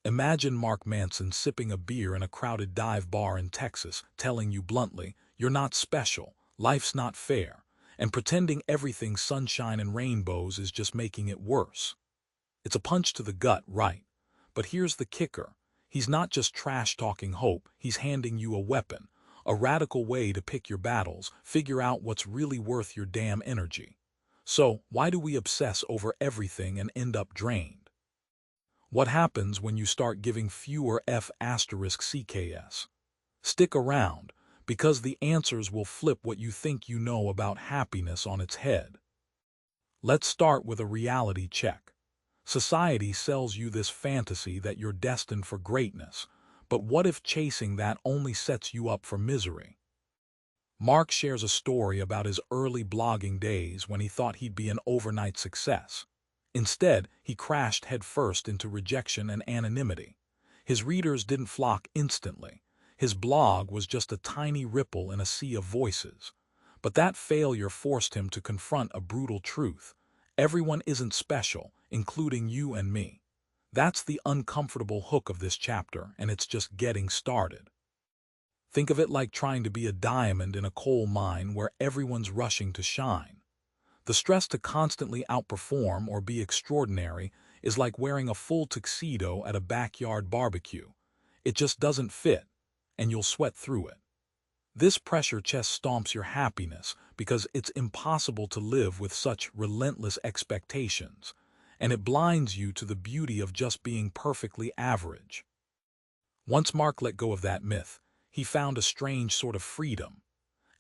Imagine Mark Manson sipping a beer in a crowded dive bar in Texas, telling you bluntly, "You're not special, life's not fair," and pretending everything's sunshine and rainbows is just making it worse. It's a punch to the gut, right? But here's the kicker. He's not just trash-talking hope, he's handing you a weapon, a radical way to pick your battles, figure out what's really worth your damn energy. So, why do we obsess over everything and end up drained? What happens when you start giving fewer F***CKS? Stick around, because the answers will flip what you think you know about happiness on its head. Let's start with a reality check. Society sells you this fantasy that you're destined for greatness, but what if chasing that only sets you up for misery? Mark shares a story about his early blogging days when he thought he'd be an overnight success. Instead, he crashed headfirst into rejection and anonymity. His readers didn't flock instantly. His blog was just a tiny ripple in a sea of voices. But that failure forced him to confront a brutal truth. Everyone isn't special, including you and me. That's the uncomfortable hook of this chapter, and it's just getting started. Think of it like trying to be a diamond in a coal mine where everyone's rushing to shine. The stress to constantly outperform or be extraordinary is like wearing a full tuxedo at a backyard barbecue. It just doesn't fit, and you'll sweat through it. This pressure chest stomps your happiness because it's impossible to live with such relentless expectations, and it blinds you to the beauty of just being perfectly average. Once Mark let go of that myth, he found a strange sort of freedom.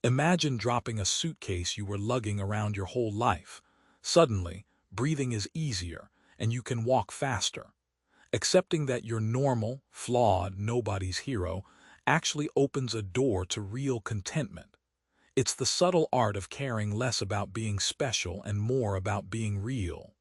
Imagine dropping a suitcase you were lugging around your whole life. Suddenly, breathing is easier, and you can walk faster. Accepting that you're normal, flawed, nobody's hero actually opens a door to real contentment. It's the subtle art of caring less about being special and more about being real.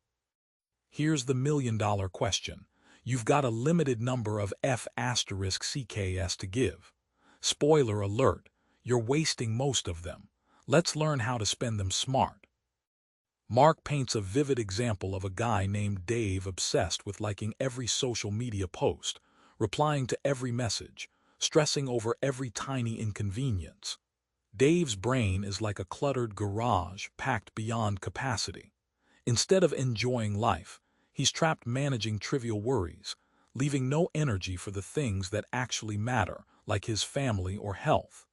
Here's the million-dollar question. You've got a limited number of F***CKS to give. Spoiler alert, you're wasting most of them. Let's learn how to spend them smart. Mark paints a vivid example of a guy named Dave obsessed with liking every social media post, replying to every message, stressing over every tiny inconvenience. Dave's brain is like a cluttered garage packed beyond capacity. Instead of enjoying life, he's trapped managing trivial worries, leaving no energy for the things that actually matter, like his family or health.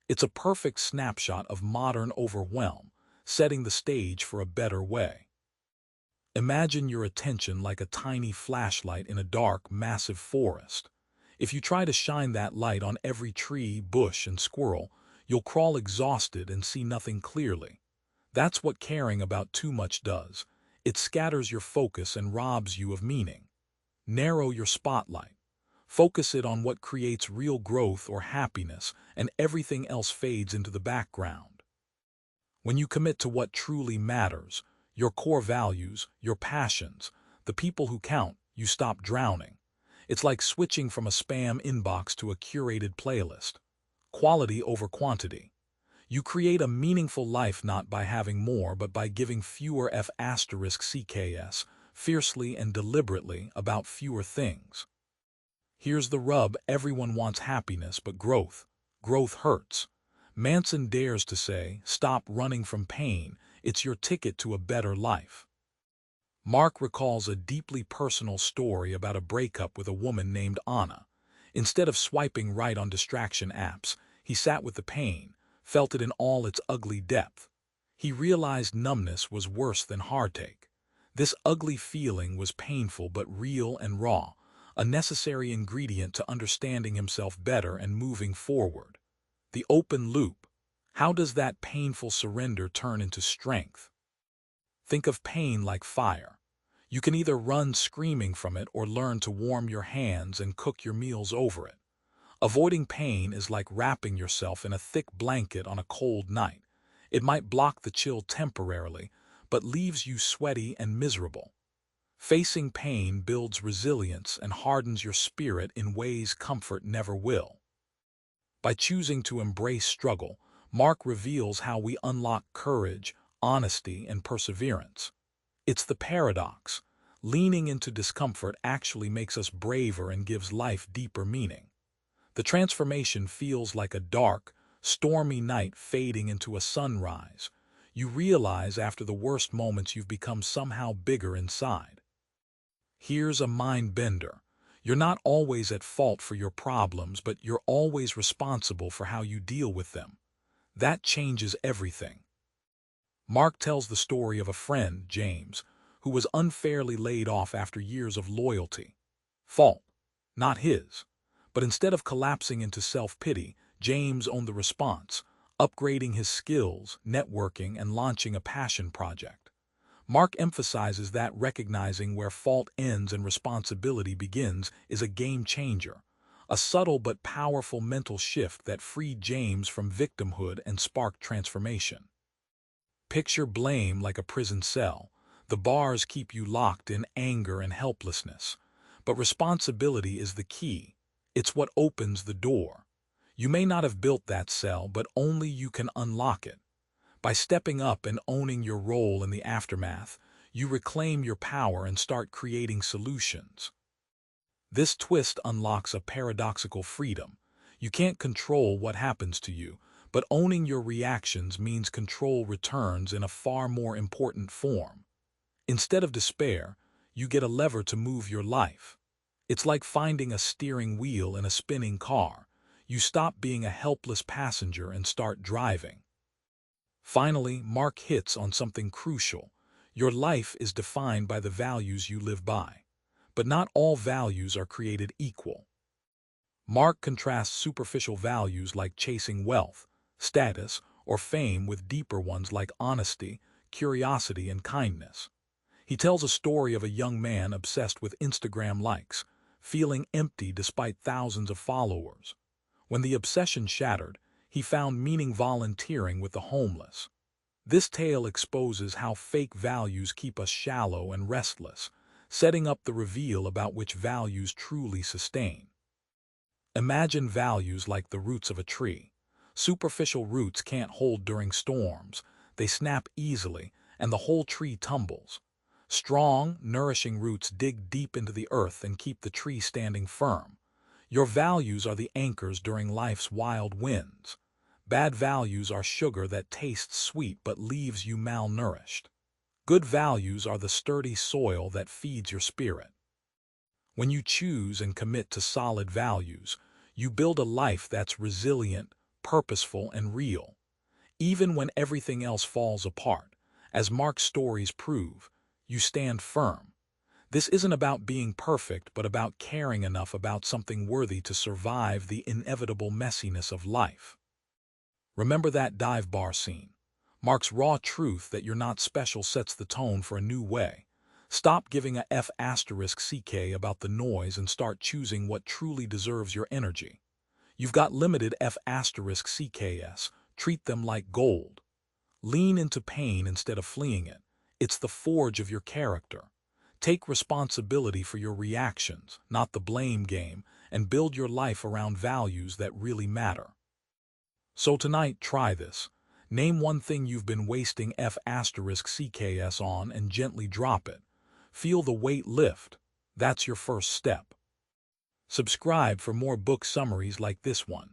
It's a perfect snapshot of modern overwhelm, setting the stage for a better way. Imagine your attention like a tiny flashlight in a dark, massive forest. If you try to shine that light on every tree, bush, and squirrel, you'll crawl exhausted and see nothing clearly. That's what caring about too much does. It scatters your focus and robs you of meaning. Narrow your spotlight. Focus it on what creates real growth or happiness, and everything else fades into the background. When you commit to what truly matters, your core values, your passions, the people who count, you stop drowning. It's like switching from a spam inbox to a curated playlist. Quality over quantity. You create a meaningful life not by having more but by giving fewer F***CKS, fiercely and deliberately about fewer things. Here's the rub, everyone wants happiness but growth. Growth hurts. Manson dares to say, stop running from pain, it's your ticket to a better life. Mark recalls a deeply personal story about a breakup with a woman named Anna. Instead of swiping right on distraction apps, he sat with the pain, felt it in all its ugly depth. He realized numbness was worse than heartache. This ugly feeling was painful but real and raw, a necessary ingredient to understanding himself better and moving forward. The open loop. How does that painful surrender turn into strength? Think of pain like fire. You can either run screaming from it or learn to warm your hands and cook your meals over it. Avoiding pain is like wrapping yourself in a thick blanket on a cold night. It might block the chill temporarily, but leaves you sweaty and miserable. Facing pain builds resilience and hardens your spirit in ways comfort never will. By choosing to embrace struggle, Mark reveals how we unlock courage, honesty, and perseverance. It's the paradox. Leaning into discomfort actually makes us braver and gives life deeper meaning. The transformation feels like a dark, stormy night fading into a sunrise. You realize after the worst moments you've become somehow bigger inside. Here's a mind bender. You're not always at fault for your problems, but you're always responsible for how you deal with them. That changes everything. Mark tells the story of a friend, James, who was unfairly laid off after years of loyalty. Fault, not his. But instead of collapsing into self-pity, James owned the response, upgrading his skills, networking, and launching a passion project. Mark emphasizes that recognizing where fault ends and responsibility begins is a game changer, a subtle but powerful mental shift that freed James from victimhood and sparked transformation. Picture blame like a prison cell. The bars keep you locked in anger and helplessness. But responsibility is the key. It's what opens the door. You may not have built that cell, but only you can unlock it. By stepping up and owning your role in the aftermath, you reclaim your power and start creating solutions. This twist unlocks a paradoxical freedom. You can't control what happens to you, but owning your reactions means control returns in a far more important form. Instead of despair, you get a lever to move your life. It's like finding a steering wheel in a spinning car. You stop being a helpless passenger and start driving. Finally, Mark hits on something crucial. Your life is defined by the values you live by. But not all values are created equal. Mark contrasts superficial values like chasing wealth, status, or fame with deeper ones like honesty, curiosity, and kindness. He tells a story of a young man obsessed with Instagram likes, feeling empty despite thousands of followers. When the obsession shattered, he found meaning volunteering with the homeless. This tale exposes how fake values keep us shallow and restless, setting up the reveal about which values truly sustain. Imagine values like the roots of a tree. Superficial roots can't hold during storms. They snap easily, and the whole tree tumbles. Strong, nourishing roots dig deep into the earth and keep the tree standing firm. Your values are the anchors during life's wild winds. Bad values are sugar that tastes sweet but leaves you malnourished. Good values are the sturdy soil that feeds your spirit. When you choose and commit to solid values, you build a life that's resilient, purposeful, and real. Even when everything else falls apart, as Mark's stories prove, you stand firm. This isn't about being perfect, but about caring enough about something worthy to survive the inevitable messiness of life. Remember that dive bar scene. Mark's raw truth that you're not special sets the tone for a new way. Stop giving a F***ck about the noise and start choosing what truly deserves your energy. You've got limited F***cks. Treat them like gold. Lean into pain instead of fleeing it. It's the forge of your character. Take responsibility for your reactions, not the blame game, and build your life around values that really matter. So tonight, try this. Name one thing you've been wasting F***ks on and gently drop it. Feel the weight lift. That's your first step. Subscribe for more book summaries like this one.